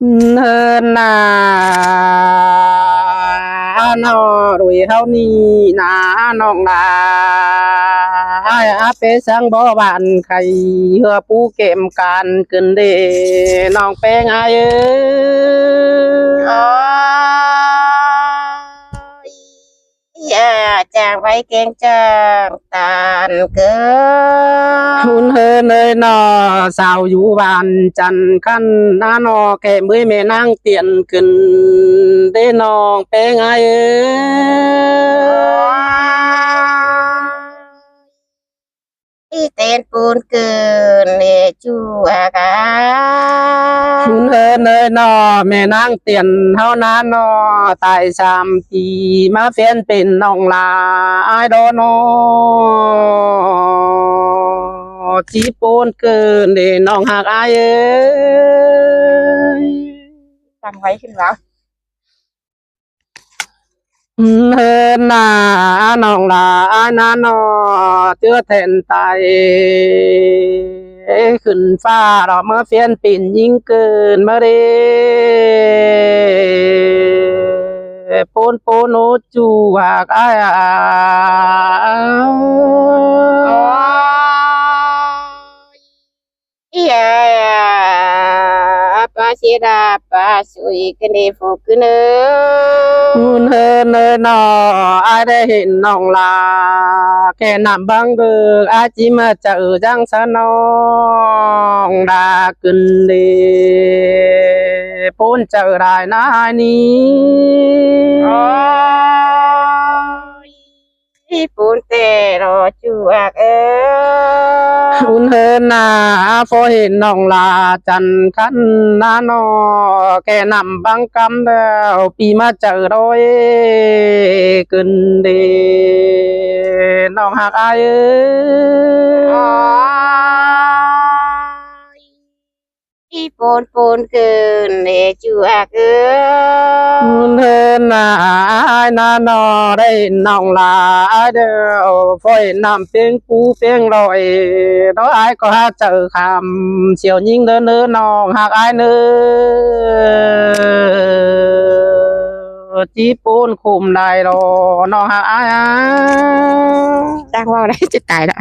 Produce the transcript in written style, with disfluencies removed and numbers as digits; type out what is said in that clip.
เนินนาหนอรวยเฮานี่นาน้องนาอาเปสังบ่บานไข่เหือปูเก็มการเกินเดน้องแป้งอายโอ้ยอย่าจางไว้เก่งจังตานเกิหุ่นเฮเนยนอสาวอยู่บ้านจันคันน้านอแก่มือแม่นางเตียนขึ้นเด้น้องแป้งอายอีเต้นปูนเกินเนจูอากาหุ่นเฮเนยนอแม่นางเตียนเฮานานอตาย3 ปีมาเฟียนเป็นน้องลาอายดอนอจีปูนเกินเด้น้องหักอายจางไว้ขึ้นแล้วเฮินนาน้องลานาโนเจือแทนไตขึ้นฟ้าเราเมื่อเฟียนปิ่นยิ่งเกินมาเรปูนปูนจูหากอายอย่าปาสีดาปาสุยกันเดฟูกเนอหุ่นเฮินเนยนออายได้เห็นน้องลาแค่นำบังเบิกอาจิมาเจอจังสะน้องดาขึ้นเดปูนเจอได้นายนี้ปูนเตรอจูอักหุ่นเฮินนาพอเห็นน้องลาจันคันนานอแค่นำบังกำแล้วปีมาเจอโดยขึ้นเดน้องหักอายอีปูนปูนเกินเนจูอักหุ่นเฮินนาอายนานอได้น้องลาเดียวพอเห็นน้ำเพียงปูเพียงลอยน้องอายก็หาเจอคำเสียวยิงเดินเนื้อน้องหักอายเนื้อจีปูนคุมได้รอน้องหักอายจ้างว่าได้จะตายละ